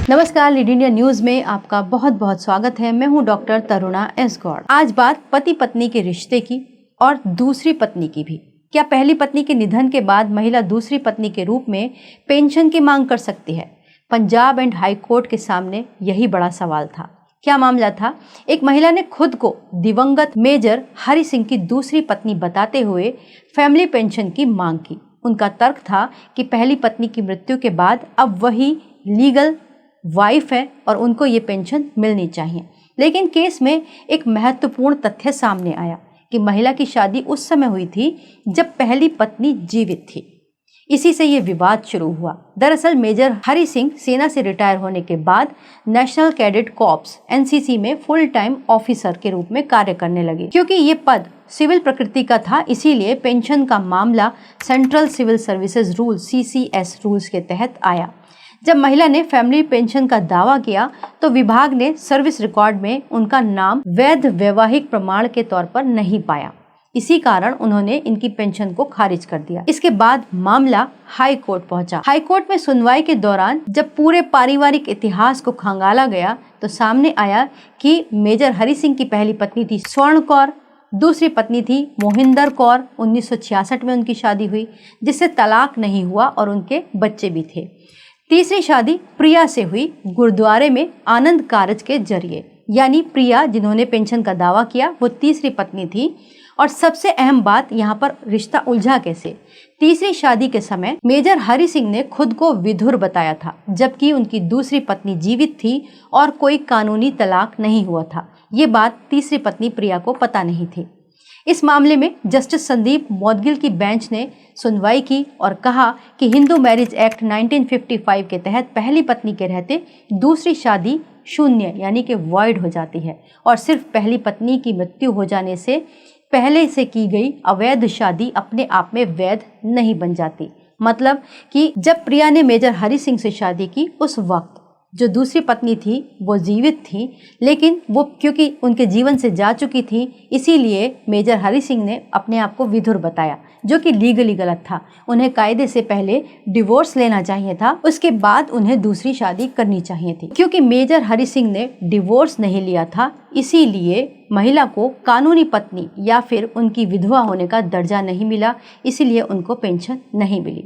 नमस्कार, lead India news में आपका बहुत बहुत स्वागत है। मैं हूं डॉक्टर तरुणा एस गौड़। आज बात पति पत्नी के रिश्ते की और दूसरी पत्नी की भी। क्या पहली पत्नी के निधन के बाद महिला दूसरी पत्नी के रूप में पेंशन की मांग कर सकती है? पंजाब एंड हाई कोर्ट के सामने यही बड़ा सवाल था। क्या मामला था? एक महिला ने खुद को दिवंगत मेजर हरि सिंह की दूसरी पत्नी बताते हुए फैमिली पेंशन की मांग की। उनका तर्क था कि पहली पत्नी की मृत्यु के बाद अब वही लीगल वाइफ है और उनको ये पेंशन मिलनी चाहिए। लेकिन केस में एक महत्वपूर्ण तथ्य सामने आया कि महिला की शादी उस समय हुई थी जब पहली पत्नी जीवित थी। इसी से ये विवाद शुरू हुआ। दरअसल मेजर हरि सिंह सेना से रिटायर होने के बाद नेशनल कैडेट कॉर्प्स एनसीसी में फुल टाइम ऑफिसर के रूप में कार्य करने लगे। क्योंकि ये पद सिविल प्रकृति का था, इसीलिए पेंशन का मामला central civil services rule CCS rules के तहत आया। जब महिला ने फैमिली पेंशन का दावा किया तो विभाग ने सर्विस रिकॉर्ड में उनका नाम वैध वैवाहिक प्रमाण के तौर पर नहीं पाया। इसी कारण उन्होंने इनकी पेंशन को खारिज कर दिया। इसके बाद मामला हाई कोर्ट पहुंचा। हाई कोर्ट में सुनवाई के दौरान जब पूरे पारिवारिक इतिहास को खंगाला गया तो सामने आया कि मेजर हरि सिंह की पहली पत्नी थी स्वर्ण कौर, दूसरी पत्नी थी मोहिंदर कौर। 1966 में उनकी शादी हुई जिससे तलाक नहीं हुआ और उनके बच्चे भी थे। तीसरी शादी प्रिया से हुई गुरुद्वारे में आनंद कारज के जरिए, यानी प्रिया जिन्होंने पेंशन का दावा किया वो तीसरी पत्नी थी। और सबसे अहम बात यहाँ पर रिश्ता उलझा कैसे? तीसरी शादी के समय मेजर हरि सिंह ने खुद को विधुर बताया था, जबकि उनकी दूसरी पत्नी जीवित थी और कोई कानूनी तलाक नहीं हुआ था। ये बात तीसरी पत्नी प्रिया को पता नहीं थी। इस मामले में जस्टिस संदीप मौदगिल की बेंच ने सुनवाई की और कहा कि हिंदू मैरिज एक्ट 1955 के तहत पहली पत्नी के रहते दूसरी शादी शून्य यानी कि वॉइड हो जाती है और सिर्फ पहली पत्नी की मृत्यु हो जाने से पहले से की गई अवैध शादी अपने आप में वैध नहीं बन जाती। मतलब कि जब प्रिया ने मेजर हरि सिंह से शादी की उस वक्त जो दूसरी पत्नी थी वो जीवित थी, लेकिन वो क्योंकि उनके जीवन से जा चुकी थी इसीलिए मेजर हरि सिंह ने अपने आप को विधुर बताया, जो कि लीगली गलत था। उन्हें कायदे से पहले डिवोर्स लेना चाहिए था, उसके बाद उन्हें दूसरी शादी करनी चाहिए थी। क्योंकि मेजर हरि सिंह ने डिवोर्स नहीं लिया था इसीलिए महिला को कानूनी पत्नी या फिर उनकी विधवा होने का दर्जा नहीं मिला, इसीलिए उनको पेंशन नहीं मिली।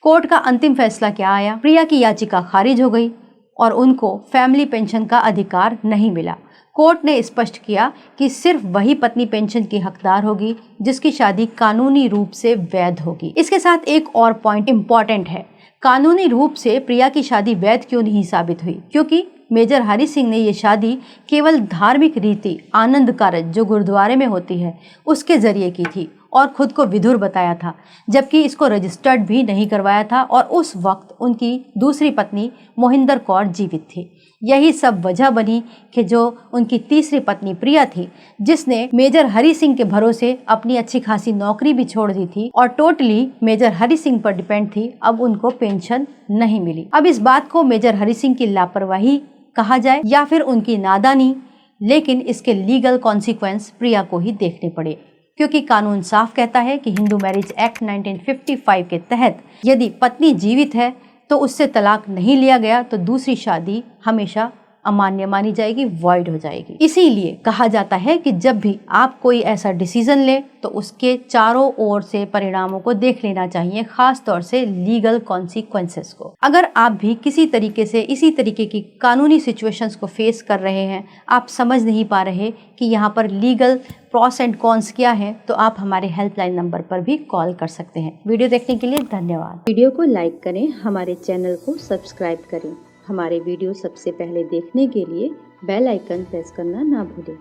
कोर्ट का अंतिम फैसला क्या आया? प्रिया की याचिका खारिज हो गई और उनको फैमिली पेंशन का अधिकार नहीं मिला। कोर्ट ने स्पष्ट किया कि सिर्फ वही पत्नी पेंशन की हकदार होगी जिसकी शादी कानूनी रूप से वैध होगी। इसके साथ एक और पॉइंट इम्पॉर्टेंट है, कानूनी रूप से प्रिया की शादी वैध क्यों नहीं साबित हुई? क्योंकि मेजर हरि सिंह ने ये शादी केवल धार्मिक रीति आनंद कारज जो गुरुद्वारे में होती है उसके जरिए की थी और खुद को विधुर बताया था, जबकि इसको रजिस्टर्ड भी नहीं करवाया था और उस वक्त उनकी दूसरी पत्नी मोहिंदर कौर जीवित थी। यही सब वजह बनी कि जो उनकी तीसरी पत्नी प्रिया थी, जिसने मेजर हरि सिंह के भरोसे अपनी अच्छी खासी नौकरी भी छोड़ दी थी और टोटली मेजर हरि सिंह पर डिपेंड थी, अब उनको पेंशन नहीं मिली। अब इस बात को मेजर हरि सिंह की लापरवाही कहा जाए या फिर उनकी नादानी, लेकिन इसके लीगल कॉन्सिक्वेंस प्रिया को ही देखने पड़े, क्योंकि कानून साफ कहता है कि हिंदू मैरिज एक्ट 1955 के तहत यदि पत्नी जीवित है तो उससे तलाक नहीं लिया गया तो दूसरी शादी हमेशा अमान्य मानी जाएगी, वॉइड हो जाएगी। इसीलिए कहा जाता है कि जब भी आप कोई ऐसा डिसीजन ले तो उसके चारों ओर से परिणामों को देख लेना चाहिए, खास तौर से लीगल कॉन्सिक्वेंसेस को। अगर आप भी किसी तरीके से इसी तरीके की कानूनी सिचुएशंस को फेस कर रहे हैं, आप समझ नहीं पा रहे कि यहाँ पर लीगल प्रॉस एंड कॉन्स क्या है, तो आप हमारे हेल्पलाइन नंबर पर भी कॉल कर सकते हैं। वीडियो देखने के लिए धन्यवाद। वीडियो को लाइक करें, हमारे चैनल को सब्सक्राइब करें। हमारे वीडियो सबसे पहले देखने के लिए बेल आइकन प्रेस करना ना भूलें।